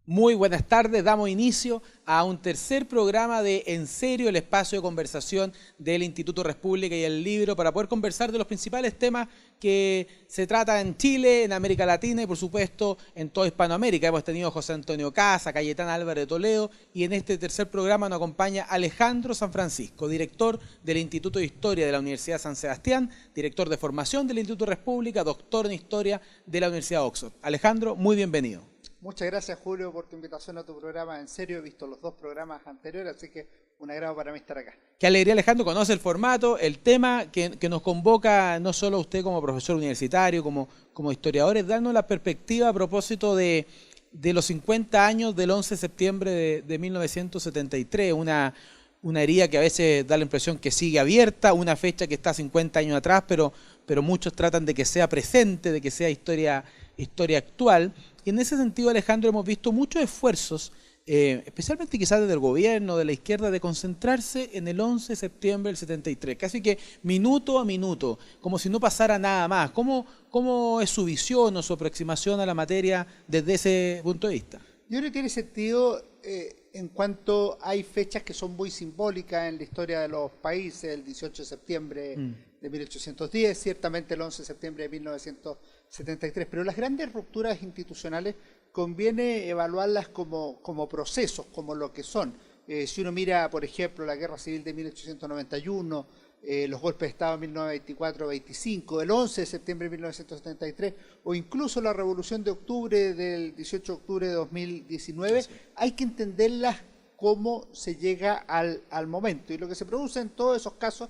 Muy buenas tardes, damos inicio a un tercer programa de En Serio, el espacio de conversación del Instituto República y el Libro para poder conversar de los principales temas que se tratan en Chile, en América Latina y por supuesto en toda Hispanoamérica. Hemos tenido a José Antonio Casa, Cayetana Álvarez de Toledo y en este tercer programa nos acompaña Alejandro San Francisco, director del Instituto de Historia de la Universidad San Sebastián, director de formación del Instituto República, doctor en Historia de la Universidad Oxford. Alejandro, muy bienvenido. Muchas gracias, Julio, por tu invitación a tu programa. En serio, he visto los dos programas anteriores, así que un agrado para mí estar acá. Qué alegría, Alejandro, conoce el formato, el tema que nos convoca no solo a usted como profesor universitario, como historiador, es darnos la perspectiva a propósito de los 50 años del 11 de septiembre de 1973, una herida que a veces da la impresión que sigue abierta, una fecha que está 50 años atrás, pero muchos tratan de que sea presente, de que sea historia actual. Y en ese sentido, Alejandro, hemos visto muchos esfuerzos, especialmente quizás desde el gobierno, de la izquierda, de concentrarse en el 11 de septiembre del 73, casi que minuto a minuto, como si no pasara nada más. ¿Cómo es su visión o su aproximación a la materia desde ese punto de vista? Yo creo que tiene sentido en cuanto hay fechas que son muy simbólicas en la historia de los países, el 18 de septiembre de 1810, ciertamente el 11 de septiembre de 1973, pero las grandes rupturas institucionales conviene evaluarlas como procesos, como lo que son. Si uno mira, por ejemplo, la Guerra Civil de 1891, los golpes de Estado de 1924-25, el 11 de septiembre de 1973, o incluso la Revolución de Octubre del 18 de octubre de 2019, sí. Hay que entenderlas cómo se llega al momento. Y lo que se produce en todos esos casos,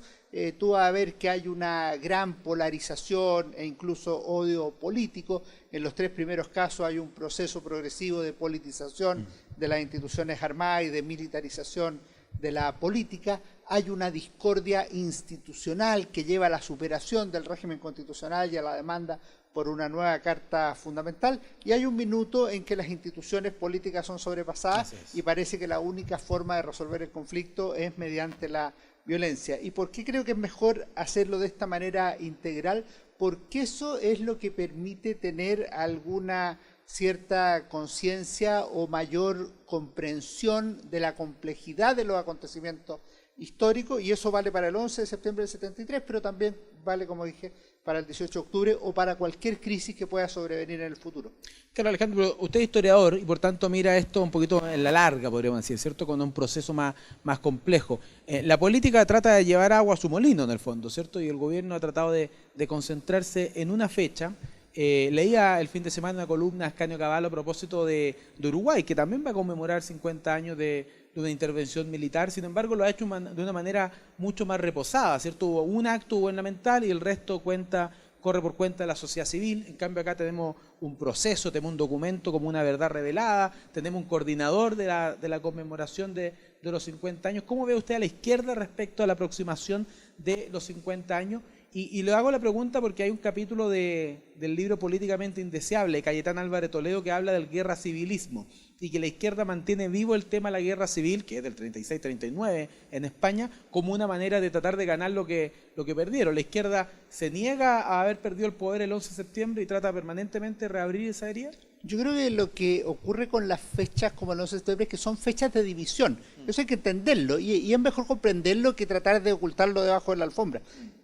tú vas a ver que hay una gran polarización e incluso odio político. En los tres primeros casos hay un proceso progresivo de politización de las instituciones armadas y de militarización de la política. Hay una discordia institucional que lleva a la superación del régimen constitucional y a la demanda por una nueva carta fundamental, y hay un minuto en que las instituciones políticas son sobrepasadas y parece que la única forma de resolver el conflicto es mediante la violencia. ¿Y por qué creo que es mejor hacerlo de esta manera integral? Porque eso es lo que permite tener alguna cierta conciencia o mayor comprensión de la complejidad de los acontecimientos históricos, y eso vale para el 11 de septiembre del 73, pero también vale, como dije, para el 18 de octubre o para cualquier crisis que pueda sobrevenir en el futuro. Claro, Alejandro, pero usted es historiador y por tanto mira esto un poquito en la larga, podríamos decir, ¿cierto? Con un proceso más complejo. La política trata de llevar agua a su molino, en el fondo, ¿cierto? Y el gobierno ha tratado de concentrarse en una fecha. Leía el fin de semana una columna de Ascanio Cavallo a propósito de Uruguay, que también va a conmemorar 50 años de una intervención militar, sin embargo lo ha hecho de una manera mucho más reposada, ¿cierto? Hubo un acto gubernamental y el resto corre por cuenta de la sociedad civil. En cambio acá tenemos un proceso, tenemos un documento como una verdad revelada, tenemos un coordinador de la conmemoración de los 50 años. ¿Cómo ve usted a la izquierda respecto a la aproximación de los 50 años? Y le hago la pregunta porque hay un capítulo del libro Políticamente Indeseable de Cayetana Álvarez de Toledo que habla del guerra civilismo y que la izquierda mantiene vivo el tema de la guerra civil, que es del 36-39 en España, como una manera de tratar de ganar lo que perdieron. La izquierda se niega a haber perdido el poder el 11 de septiembre y trata permanentemente de reabrir esa herida. Yo creo que lo que ocurre con las fechas como el 11 de septiembre es que son fechas de división. Eso hay que entenderlo y es mejor comprenderlo que tratar de ocultarlo debajo de la alfombra.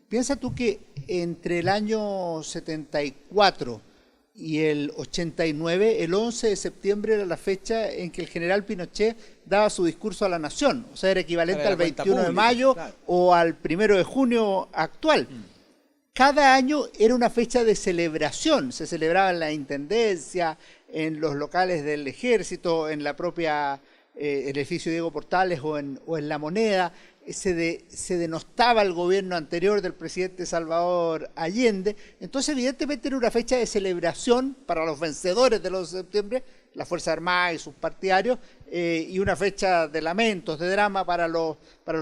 Piensa tú que entre el año 74 y el 89, el 11 de septiembre era la fecha en que el general Pinochet daba su discurso a la nación. O sea, era equivalente al 21 de mayo, claro, o al 1 de junio actual. Cada año era una fecha de celebración. Se celebraba en la intendencia, en los locales del ejército, en la propia el edificio Diego Portales o en La Moneda. Se denostaba el gobierno anterior del presidente Salvador Allende. Entonces, evidentemente, era una fecha de celebración para los vencedores del 11 de septiembre, las Fuerzas Armadas y sus partidarios, y una fecha de lamentos, de drama para los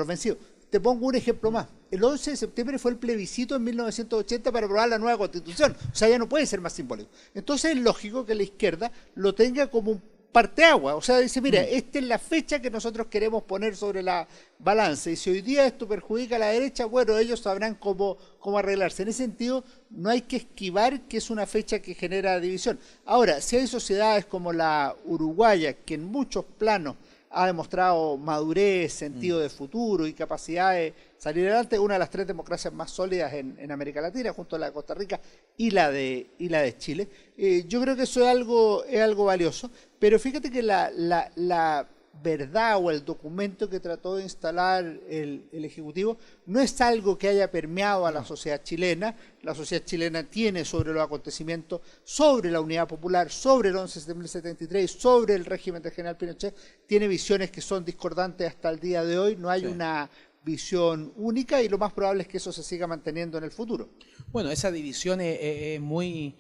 vencidos. Te pongo un ejemplo más. El 11 de septiembre fue el plebiscito en 1980 para aprobar la nueva Constitución. O sea, ya no puede ser más simbólico. Entonces es lógico que la izquierda lo tenga como parteaguas. O sea, dice, mira, esta es la fecha que nosotros queremos poner sobre la balanza. Y si hoy día esto perjudica a la derecha, bueno, ellos sabrán cómo arreglarse. En ese sentido, no hay que esquivar que es una fecha que genera división. Ahora, si hay sociedades como la uruguaya, que en muchos planos ha demostrado madurez, sentido de futuro y capacidad de salir adelante, una de las 3 democracias más sólidas en América Latina, junto a la de Costa Rica y la de Chile. Yo creo que eso es algo valioso, pero fíjate que la verdad o el documento que trató de instalar el Ejecutivo no es algo que haya permeado a la sociedad chilena. La sociedad chilena tiene sobre los acontecimientos, sobre la unidad popular, sobre el 11 de septiembre del 73, sobre el régimen del general Pinochet, tiene visiones que son discordantes hasta el día de hoy. No hay una visión única y lo más probable es que eso se siga manteniendo en el futuro. Bueno, esa división es muy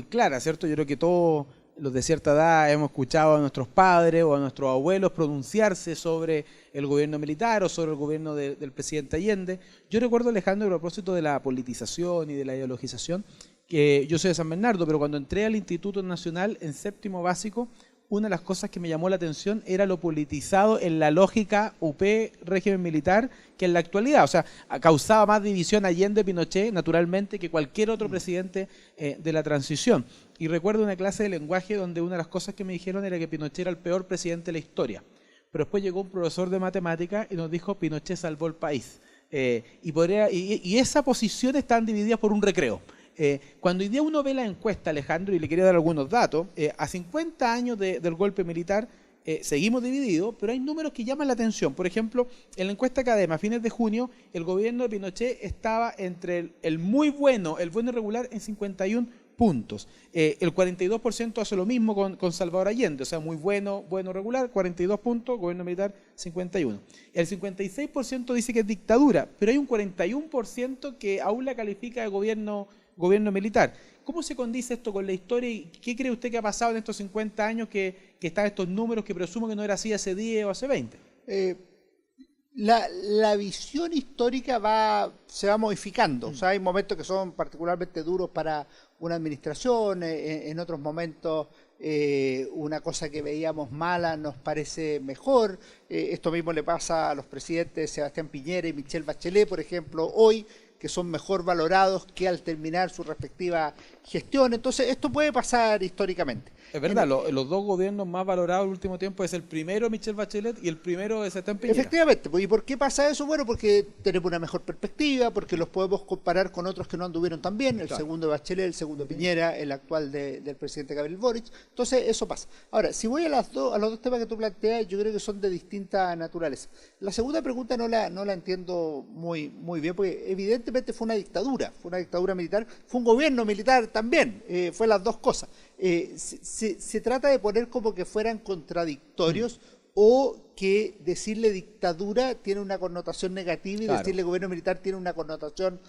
clara, ¿cierto? Yo creo que todos los de cierta edad hemos escuchado a nuestros padres o a nuestros abuelos pronunciarse sobre el gobierno militar o sobre el gobierno del presidente Allende. Yo recuerdo, Alejandro, a propósito de la politización y de la ideologización, que yo soy de San Bernardo, pero cuando entré al Instituto Nacional en séptimo básico, una de las cosas que me llamó la atención era lo politizado en la lógica UP régimen militar que en la actualidad. O sea, causaba más división Allende-Pinochet, naturalmente, que cualquier otro presidente de la transición. Y recuerdo una clase de lenguaje donde una de las cosas que me dijeron era que Pinochet era el peor presidente de la historia. Pero después llegó un profesor de matemáticas y nos dijo Pinochet salvó el país. Y esa posición están divididas por un recreo. Cuando hoy día uno ve la encuesta, Alejandro, y le quería dar algunos datos, a 50 años del golpe militar seguimos divididos, pero hay números que llaman la atención. Por ejemplo, en la encuesta Cadema, a fines de junio, el gobierno de Pinochet estaba entre el muy bueno, el bueno y regular en 51 puntos. El 42% hace lo mismo con Salvador Allende, o sea, muy bueno, bueno, regular, 42 puntos, gobierno militar 51. El 56% dice que es dictadura, pero hay un 41% que aún la califica de gobierno militar. ¿Cómo se condice esto con la historia y qué cree usted que ha pasado en estos 50 años que están estos números que presumo que no era así hace 10 o hace 20? La visión histórica se va modificando. O sea, hay momentos que son particularmente duros para una administración, en otros momentos una cosa que veíamos mala nos parece mejor. Esto mismo le pasa a los presidentes Sebastián Piñera y Michelle Bachelet, por ejemplo, hoy, que son mejor valorados que al terminar su respectiva gestión. Entonces, esto puede pasar históricamente. Es verdad, los dos gobiernos más valorados el último tiempo es el primero Michelle Bachelet y el primero de Sebastián Piñera. Efectivamente. ¿Y por qué pasa eso? Bueno, porque tenemos una mejor perspectiva, porque los podemos comparar con otros que no anduvieron tan bien, el segundo de Bachelet, el segundo de Piñera, el actual del presidente Gabriel Boric. Entonces, eso pasa. Ahora, si voy a los dos temas que tú planteas, yo creo que son de distinta naturaleza. La segunda pregunta no la entiendo muy bien, porque evidentemente fue una dictadura militar, fue un gobierno militar también, fue las dos cosas. Se trata de poner como que fueran contradictorios o que decirle dictadura tiene una connotación negativa y decirle gobierno militar tiene una connotación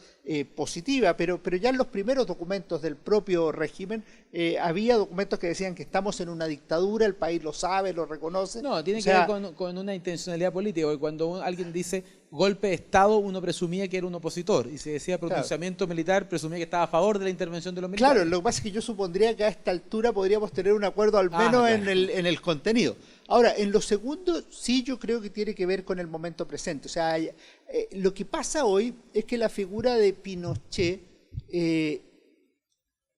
positiva, pero ya en los primeros documentos del propio régimen había documentos que decían que estamos en una dictadura, el país lo sabe, lo reconoce. No, tiene que ver con una intencionalidad política, porque cuando alguien dice golpe de Estado, uno presumía que era un opositor, y si decía pronunciamiento militar, presumía que estaba a favor de la intervención de los militares. Claro, lo que pasa es que yo supondría que a esta altura podríamos tener un acuerdo al menos en el contenido. Ahora, en lo segundo, sí yo creo que tiene que ver con el momento presente. O sea, lo que pasa hoy es que la figura de Pinochet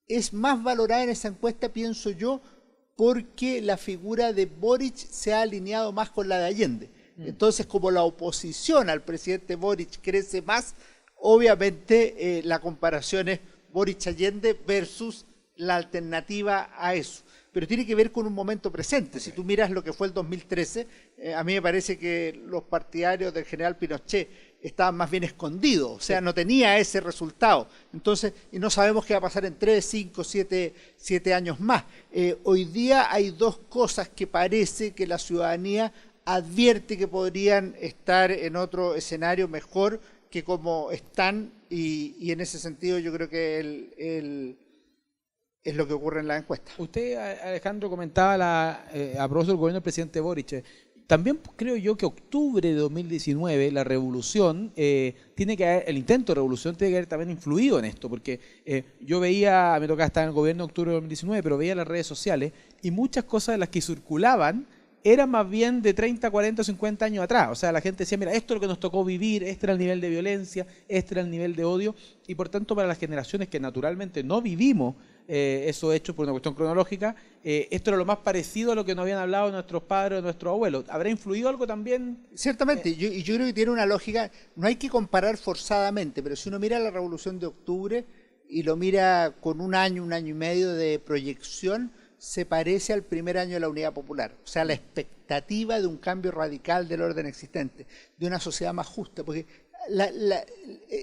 es más valorada en esa encuesta, pienso yo, porque la figura de Boric se ha alineado más con la de Allende. Entonces, como la oposición al presidente Boric crece más, obviamente la comparación es Boric-Allende versus la alternativa a eso. Pero tiene que ver con un momento presente. Si tú miras lo que fue el 2013, a mí me parece que los partidarios del general Pinochet estaban más bien escondidos, o sea, no tenía ese resultado. Entonces, y no sabemos qué va a pasar en 3, 5, 7 años más. Hoy día hay dos cosas que parece que la ciudadanía advierte que podrían estar en otro escenario mejor que como están, y en ese sentido yo creo que es lo que ocurre en la encuesta. Usted, Alejandro, comentaba a propósito del gobierno del presidente Boric. también creo yo que octubre de 2019, la revolución, tiene que haber, el intento de revolución tiene que haber también influido en esto, porque yo veía, me tocaba estar en el gobierno de octubre de 2019, pero veía las redes sociales y muchas cosas de las que circulaban eran más bien de 30, 40, 50 años atrás. O sea, la gente decía, mira, esto es lo que nos tocó vivir, este era el nivel de violencia, este era el nivel de odio, y por tanto para las generaciones que naturalmente no vivimos esos hechos por una cuestión cronológica, esto era lo más parecido a lo que nos habían hablado nuestros padres o nuestros abuelos. ¿Habrá influido algo también? Ciertamente, yo creo que tiene una lógica, no hay que comparar forzadamente, pero si uno mira la Revolución de Octubre y lo mira con un año y medio de proyección, se parece al primer año de la Unidad Popular. O sea, la expectativa de un cambio radical del orden existente, de una sociedad más justa, porque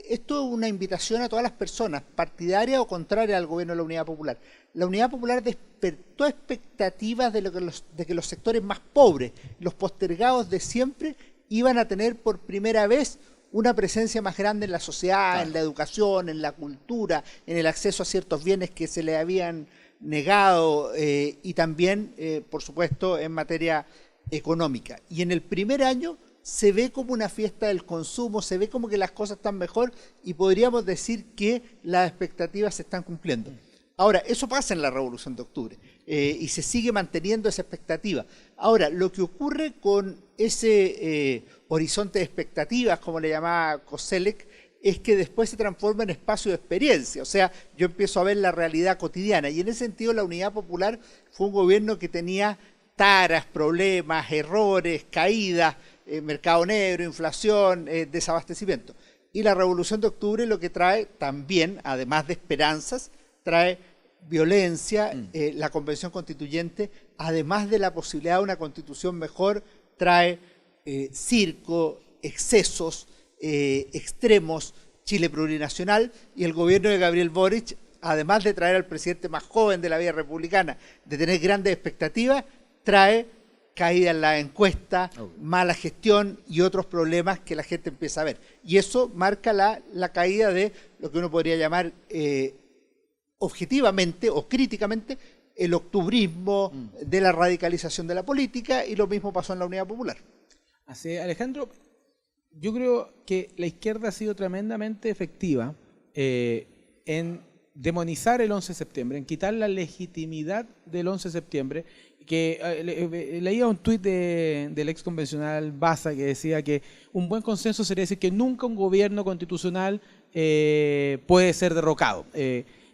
esto es una invitación a todas las personas, partidarias o contrarias al gobierno de la Unidad Popular. La Unidad Popular despertó expectativas de que los sectores más pobres, los postergados de siempre, iban a tener por primera vez una presencia más grande en la sociedad, claro, en la educación, en la cultura, en el acceso a ciertos bienes que se le habían negado y también, por supuesto, en materia económica. Y en el primer año se ve como una fiesta del consumo, se ve como que las cosas están mejor y podríamos decir que las expectativas se están cumpliendo. Ahora, eso pasa en la Revolución de Octubre y se sigue manteniendo esa expectativa. Ahora, lo que ocurre con ese horizonte de expectativas, como le llamaba Koselleck, es que después se transforma en espacio de experiencia. O sea, yo empiezo a ver la realidad cotidiana y en ese sentido la Unidad Popular fue un gobierno que tenía taras, problemas, errores, caídas, mercado negro, inflación, desabastecimiento. Y la Revolución de Octubre lo que trae también, además de esperanzas, trae violencia. La Convención Constituyente, además de la posibilidad de una constitución mejor, trae circo, excesos, extremos, Chile plurinacional, y el gobierno de Gabriel Boric, además de traer al presidente más joven de la vida republicana, de tener grandes expectativas, trae caída en la encuesta, mala gestión y otros problemas que la gente empieza a ver. Y eso marca la caída de lo que uno podría llamar objetivamente o críticamente el octubrismo, de la radicalización de la política, y lo mismo pasó en la Unidad Popular. Así es, Alejandro. Yo creo que la izquierda ha sido tremendamente efectiva en demonizar el 11 de septiembre, en quitar la legitimidad del 11 de septiembre, que leía un tuit del ex convencional Baza que decía que un buen consenso sería decir que nunca un gobierno constitucional puede ser derrocado.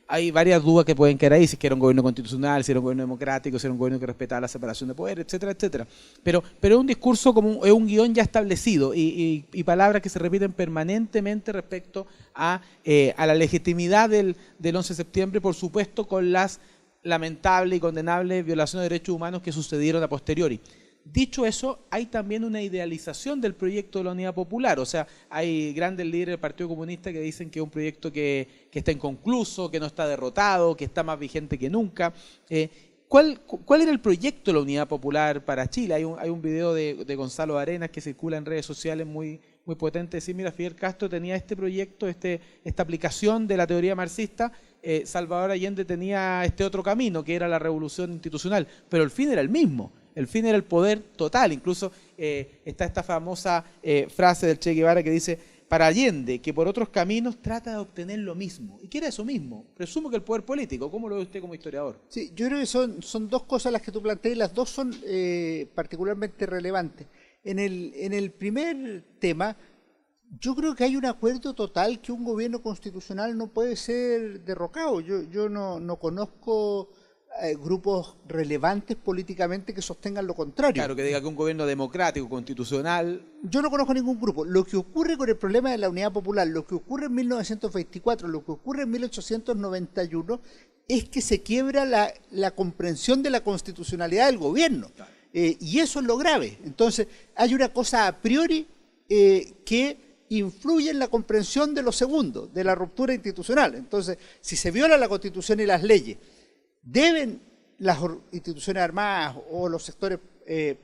Hay varias dudas que pueden quedar ahí, si era un gobierno constitucional, si era un gobierno democrático, si era un gobierno que respetaba la separación de poder, etcétera, etcétera. Pero es un discurso como es un guión ya establecido y palabras que se repiten permanentemente respecto a la legitimidad del 11 de septiembre, por supuesto con las lamentables y condenables violaciones de derechos humanos que sucedieron a posteriori. Dicho eso, hay también una idealización del proyecto de la Unidad Popular. O sea, hay grandes líderes del Partido Comunista que dicen que es un proyecto que está inconcluso, que no está derrotado, que está más vigente que nunca. ¿Cuál era el proyecto de la Unidad Popular para Chile? Hay un video de Gonzalo Arenas que circula en redes sociales muy potente. Decir, mira, Fidel Castro tenía este proyecto, esta aplicación de la teoría marxista. Salvador Allende tenía este otro camino, que era la revolución institucional. Pero el fin era el mismo. El fin era el poder total. Incluso está esta famosa frase del Che Guevara que dice, para Allende, que por otros caminos trata de obtener lo mismo. ¿Y qué era eso mismo? Presumo que el poder político. ¿Cómo lo ve usted como historiador? Sí, yo creo que son dos cosas las que tú planteas y las dos son particularmente relevantes. En el primer tema, yo creo que hay un acuerdo total que un gobierno constitucional no puede ser derrocado. Yo no conozco grupos relevantes políticamente que sostengan lo contrario. Claro, que diga que un gobierno democrático, constitucional... Yo no conozco ningún grupo. Lo que ocurre con el problema de la Unidad Popular, lo que ocurre en 1924, lo que ocurre en 1891, es que se quiebra la comprensión de la constitucionalidad del gobierno. Claro. Y eso es lo grave. Entonces, hay una cosa a priori que influye en la comprensión de lo segundo, de la ruptura institucional. Entonces, si se viola la Constitución y las leyes, ¿deben las instituciones armadas o los sectores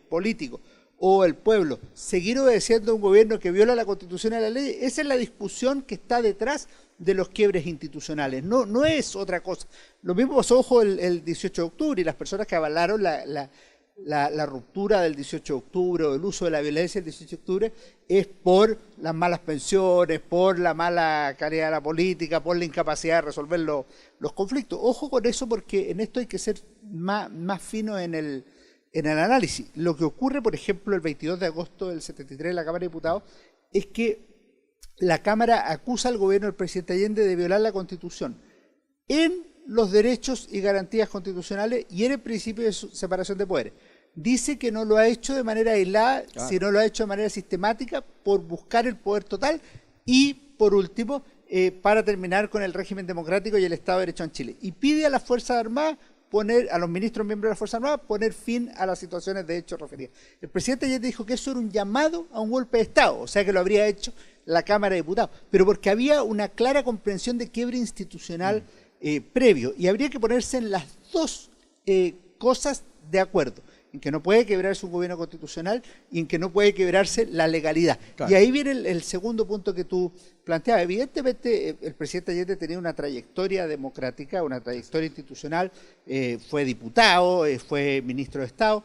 políticos o el pueblo seguir obedeciendo a un gobierno que viola la Constitución y la ley? Esa es la discusión que está detrás de los quiebres institucionales, no es otra cosa. Lo mismo pasó, ojo, el 18 de octubre y las personas que avalaron la ruptura del 18 de octubre o el uso de la violencia del 18 de octubre es por las malas pensiones, por la mala calidad de la política, por la incapacidad de resolver los conflictos. Ojo con eso, porque en esto hay que ser más fino en el análisis. Lo que ocurre, por ejemplo, el 22 de agosto del 73 en la Cámara de Diputados es que la Cámara acusa al gobierno del presidente Allende de violar la Constitución en los derechos y garantías constitucionales y en el principio de separación de poderes. Dice que no lo ha hecho de manera aislada, claro, sino lo ha hecho de manera sistemática por buscar el poder total y, por último, para terminar con el régimen democrático y el Estado de Derecho en Chile. Y pide a las Fuerzas Armadas a los ministros miembros de las Fuerzas Armadas poner fin a las situaciones de hecho referidas. El presidente Allende dijo que eso era un llamado a un golpe de Estado, o sea que lo habría hecho la Cámara de Diputados, pero porque había una clara comprensión de quiebre institucional previo, y habría que ponerse en las dos cosas de acuerdo, en que no puede quebrarse un gobierno constitucional y en que no puede quebrarse la legalidad. Claro. Y ahí viene el segundo punto que tú planteabas. Evidentemente, el presidente Allende tenía una trayectoria democrática, una trayectoria institucional, fue diputado, fue ministro de Estado,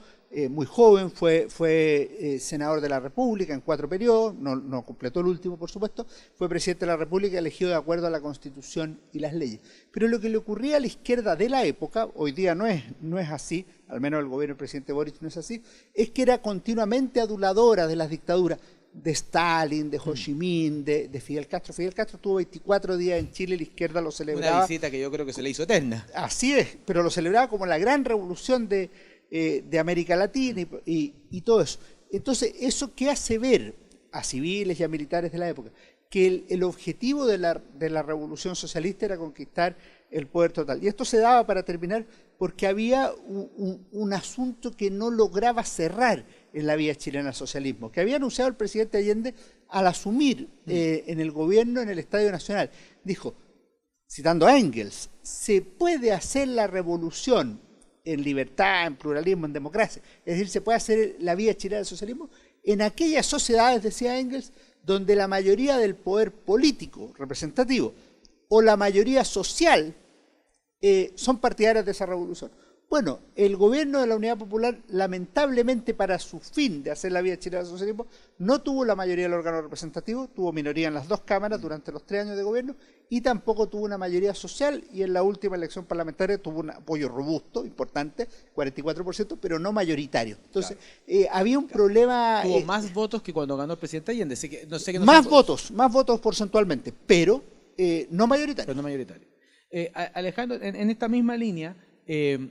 muy joven, fue senador de la República en 4 periodos, no completó el último, por supuesto, fue presidente de la República elegido de acuerdo a la Constitución y las leyes. Pero lo que le ocurría a la izquierda de la época, hoy día no es así, al menos el gobierno del presidente Boric no es así, es que era continuamente aduladora de las dictaduras, de Stalin, de Ho Chi Minh, de Fidel Castro. Fidel Castro tuvo 24 días en Chile, la izquierda lo celebraba. Una visita que yo creo que se le hizo eterna. Así es, pero lo celebraba como la gran revolución de América Latina y todo eso. Entonces, ¿eso qué hace ver a civiles y a militares de la época? Que el objetivo de la revolución socialista era conquistar el poder total. Y esto se daba, para terminar, porque había un asunto que no lograba cerrar en la vía chilena al socialismo, que había anunciado el presidente Allende al asumir en el gobierno en el Estadio Nacional. Dijo, citando a Engels, se puede hacer la revolución en libertad, en pluralismo, en democracia. Es decir, se puede hacer la vía chilena del socialismo en aquellas sociedades, decía Engels, donde la mayoría del poder político representativo o la mayoría social son partidarios de esa revolución. Bueno, el gobierno de la Unidad Popular, lamentablemente para su fin de hacer la vía chilena del socialismo, no tuvo la mayoría del órgano representativo, tuvo minoría en las 2 cámaras durante los 3 años de gobierno y tampoco tuvo una mayoría social, y en la última elección parlamentaria tuvo un apoyo robusto, importante, 44%, pero no mayoritario. Entonces, claro, había un problema... Tuvo más votos que cuando ganó el presidente Allende. Más votos porcentualmente, pero no mayoritario. Pero no mayoritario. Alejandro, en esta misma línea,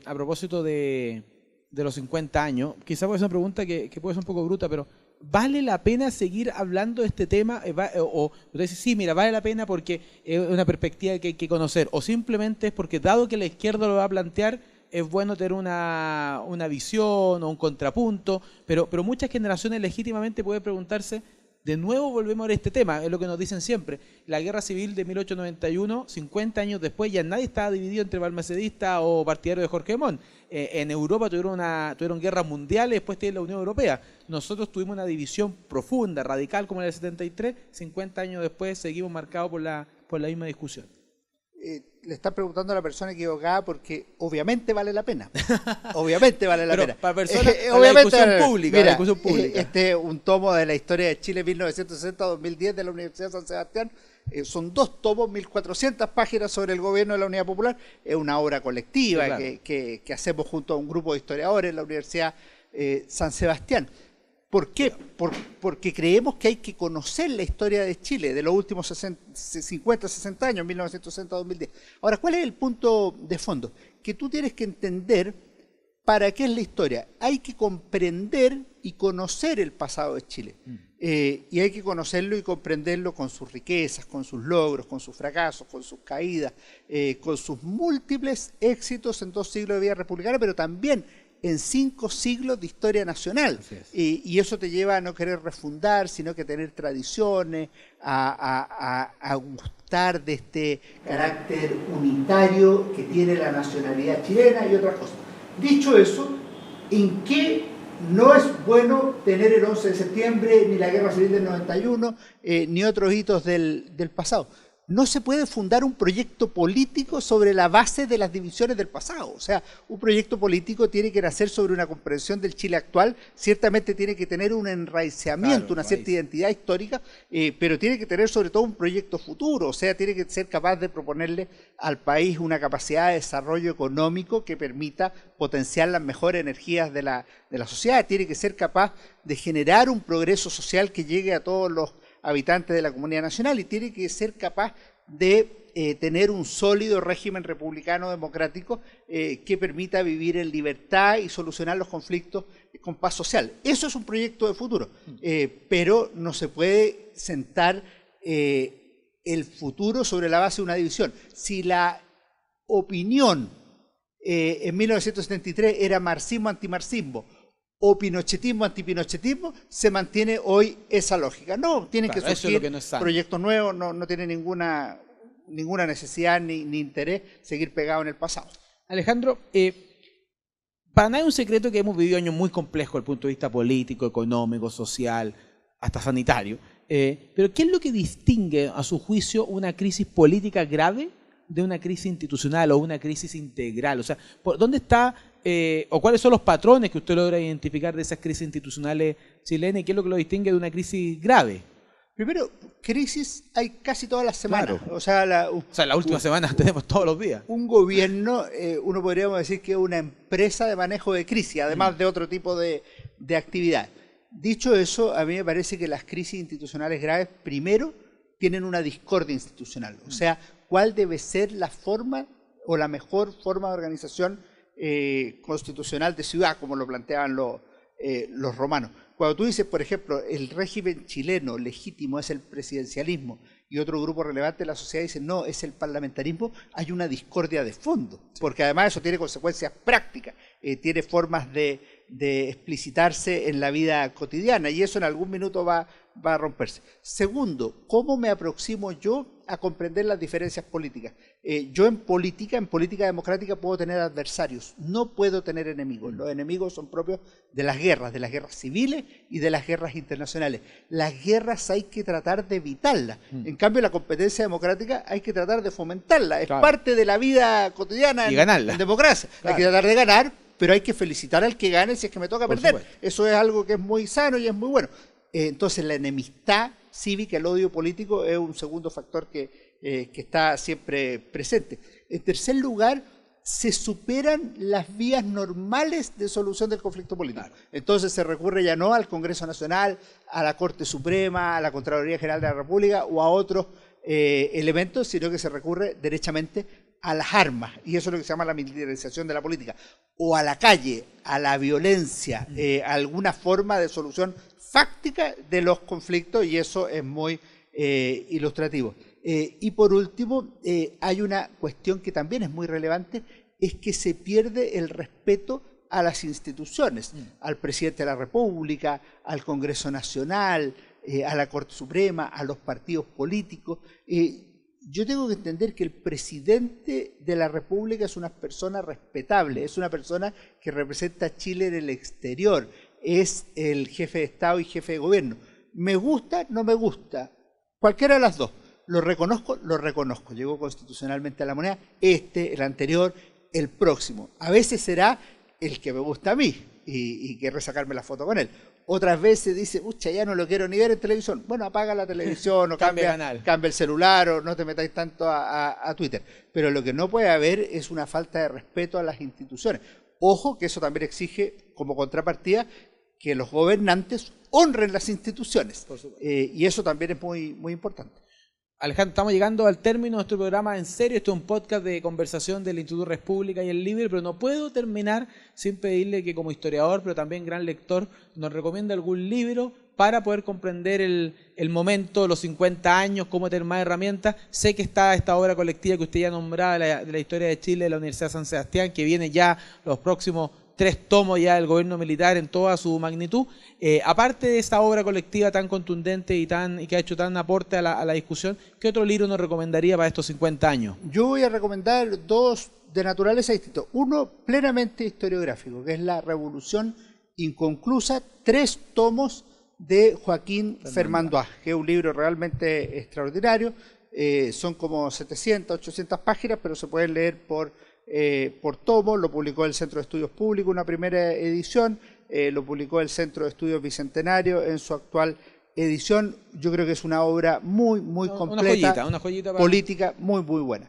a propósito de los 50 años, quizá puede ser una pregunta que puede ser un poco bruta, pero ¿vale la pena seguir hablando de este tema? O usted dice, sí, mira, vale la pena porque es una perspectiva que hay que conocer, o simplemente es porque, dado que la izquierda lo va a plantear, es bueno tener una visión o un contrapunto, pero muchas generaciones legítimamente pueden preguntarse, de nuevo volvemos a este tema, es lo que nos dicen siempre. La guerra civil de 1891, 50 años después, ya nadie estaba dividido entre balmacedistas o partidarios de Jorge Montt. En Europa tuvieron guerras mundiales, después tiene la Unión Europea. Nosotros tuvimos una división profunda, radical, como en el 73, 50 años después seguimos marcados por la misma discusión. Le está preguntando a la persona equivocada, porque obviamente vale la pena. Obviamente vale la pena. Para personas, la discusión pública. Mira, la discusión pública. Este es un tomo de la historia de Chile 1960-2010 de la Universidad de San Sebastián. Son 2 tomos, 1400 páginas sobre el gobierno de la Unidad Popular. Es una obra colectiva, sí, claro, que hacemos junto a un grupo de historiadores en la Universidad San Sebastián. ¿Por qué? Porque creemos que hay que conocer la historia de Chile de los últimos 50, 60 años, 1960-2010. Ahora, ¿cuál es el punto de fondo? Que tú tienes que entender para qué es la historia. Hay que comprender y conocer el pasado de Chile. Y hay que conocerlo y comprenderlo con sus riquezas, con sus logros, con sus fracasos, con sus caídas, con sus múltiples éxitos en 2 siglos de vida republicana, pero también en 5 siglos de historia nacional. Y eso te lleva a no querer refundar, sino que tener tradiciones, a gustar de este carácter unitario que tiene la nacionalidad chilena y otras cosas. Dicho eso, ¿en qué no es bueno tener el 11 de septiembre, ni la Guerra Civil del 91, ni otros hitos del pasado? no se puede fundar un proyecto político sobre la base de las divisiones del pasado. O sea, un proyecto político tiene que nacer sobre una comprensión del Chile actual, ciertamente tiene que tener un enraizamiento, una cierta identidad histórica, pero tiene que tener sobre todo un proyecto futuro, o sea, tiene que ser capaz de proponerle al país una capacidad de desarrollo económico que permita potenciar las mejores energías de la sociedad, tiene que ser capaz de generar un progreso social que llegue a todos los habitantes de la comunidad nacional y tiene que ser capaz de tener un sólido régimen republicano democrático que permita vivir en libertad y solucionar los conflictos con paz social. Eso es un proyecto de futuro, pero no se puede sentar el futuro sobre la base de una división. Si la opinión en 1973 era marxismo-antimarxismo, o pinochetismo, antipinochetismo, se mantiene hoy esa lógica. No, tienen que surgir proyectos nuevos, no tiene ninguna necesidad ni interés seguir pegado en el pasado. Alejandro, para nadie es un secreto que hemos vivido años muy complejos desde el punto de vista político, económico, social, hasta sanitario. Pero ¿qué es lo que distingue, a su juicio, una crisis política grave de una crisis institucional o una crisis integral? O sea, ¿dónde está o cuáles son los patrones que usted logra identificar de esas crisis institucionales chilenas y qué es lo que lo distingue de una crisis grave? Primero, crisis hay casi todas las semanas. Claro. O sea, la última semana tenemos todos los días. Un gobierno, uno podríamos decir que es una empresa de manejo de crisis, además de otro tipo de actividad. Dicho eso, a mí me parece que las crisis institucionales graves, primero, tienen una discordia institucional. O sea, ¿cuál debe ser la forma o la mejor forma de organización constitucional de ciudad, como lo planteaban los romanos? Cuando tú dices, por ejemplo, el régimen chileno legítimo es el presidencialismo y otro grupo relevante de la sociedad dice no, es el parlamentarismo, hay una discordia de fondo, porque además eso tiene consecuencias prácticas, tiene formas de explicitarse en la vida cotidiana y eso en algún minuto va a romperse. Segundo, ¿cómo me aproximo yo a comprender las diferencias políticas? Yo en política democrática puedo tener adversarios, no puedo tener enemigos. Los enemigos son propios de las guerras civiles y de las guerras internacionales. Las guerras hay que tratar de evitarlas. En cambio, la competencia democrática hay que tratar de fomentarla. Es parte de la vida cotidiana en democracia. Hay que tratar de ganar, pero hay que felicitar al que gane si es que me toca perder. Eso es algo que es muy sano y es muy bueno. Entonces, la enemistad cívica, el odio político, es un segundo factor que está siempre presente. En tercer lugar, se superan las vías normales de solución del conflicto político. Entonces se recurre ya no al Congreso Nacional, a la Corte Suprema, a la Contraloría General de la República o a otros elementos, sino que se recurre derechamente a las armas, y eso es lo que se llama la militarización de la política, o a la calle, a la violencia, a alguna forma de solución fáctica de los conflictos, y eso es muy ilustrativo. Y por último, hay una cuestión que también es muy relevante, es que se pierde el respeto a las instituciones, al presidente de la República, al Congreso Nacional, a la Corte Suprema, a los partidos políticos. Yo tengo que entender que el presidente de la República es una persona respetable, es una persona que representa a Chile en el exterior, es el jefe de Estado y jefe de gobierno. ¿Me gusta? No me gusta. Cualquiera de las dos. ¿Lo reconozco? Lo reconozco. Llegó constitucionalmente a la moneda, el anterior, el próximo. A veces será el que me gusta a mí y querré sacarme la foto con él. Otras veces dice, pucha, ya no lo quiero ni ver en televisión. Bueno, apaga la televisión o cambia el celular o no te metáis tanto a Twitter. Pero lo que no puede haber es una falta de respeto a las instituciones. Ojo, que eso también exige como contrapartida que los gobernantes honren las instituciones. Y eso también es muy, muy importante. Alejandro, estamos llegando al término de nuestro programa En Serio. Esto es un podcast de conversación del Instituto República y el Libre, pero no puedo terminar sin pedirle que como historiador, pero también gran lector, nos recomiende algún libro para poder comprender el momento, los 50 años, cómo tener más herramientas. Sé que está esta obra colectiva que usted ya nombraba de la historia de Chile de la Universidad de San Sebastián, que viene ya los próximos 3 tomos ya del gobierno militar en toda su magnitud. Aparte de esta obra colectiva tan contundente y que ha hecho tan aporte a la discusión, ¿qué otro libro nos recomendaría para estos 50 años? Yo voy a recomendar 2 de naturaleza distinta. Uno plenamente historiográfico, que es La Revolución Inconclusa, 3 tomos de Joaquín Fermandois, que es un libro realmente extraordinario. son como 700, 800 páginas, pero se pueden leer por tomo. Lo publicó el Centro de Estudios Públicos, una primera edición, lo publicó el Centro de Estudios Bicentenario en su actual edición. Yo creo que es una obra muy completa, una joyita política muy buena.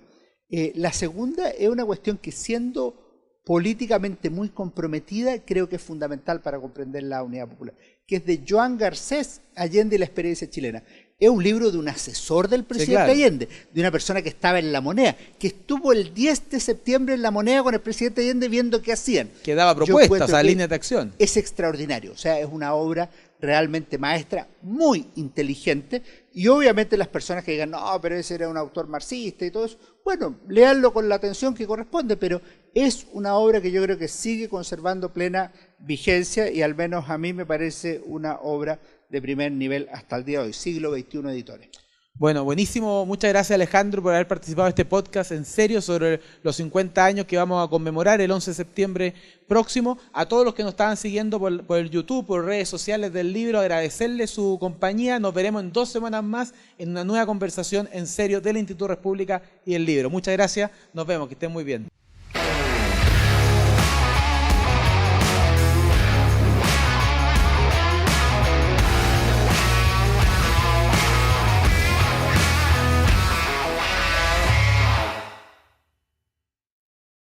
La segunda es una cuestión que, siendo políticamente muy comprometida, creo que es fundamental para comprender la Unidad Popular, que es de Joan Garcés, Allende y la experiencia chilena. Es un libro de un asesor del presidente Allende, de una persona que estaba en La Moneda, que estuvo el 10 de septiembre en La Moneda con el presidente Allende viendo qué hacían. Que daba propuestas a líneas de acción. Es extraordinario, o sea, es una obra realmente maestra, muy inteligente, y obviamente las personas que digan, no, pero ese era un autor marxista y todo eso, bueno, léanlo con la atención que corresponde, pero es una obra que yo creo que sigue conservando plena vigencia, y al menos a mí me parece una obra de primer nivel hasta el día de hoy, siglo XXI Editores. Bueno, buenísimo. Muchas gracias, Alejandro, por haber participado en este podcast en serio sobre los 50 años que vamos a conmemorar el 11 de septiembre próximo. A todos los que nos estaban siguiendo por el YouTube, por redes sociales del libro, agradecerles su compañía. Nos veremos en 2 semanas más en una nueva conversación en serio del Instituto República y el libro. Muchas gracias. Nos vemos. Que estén muy bien.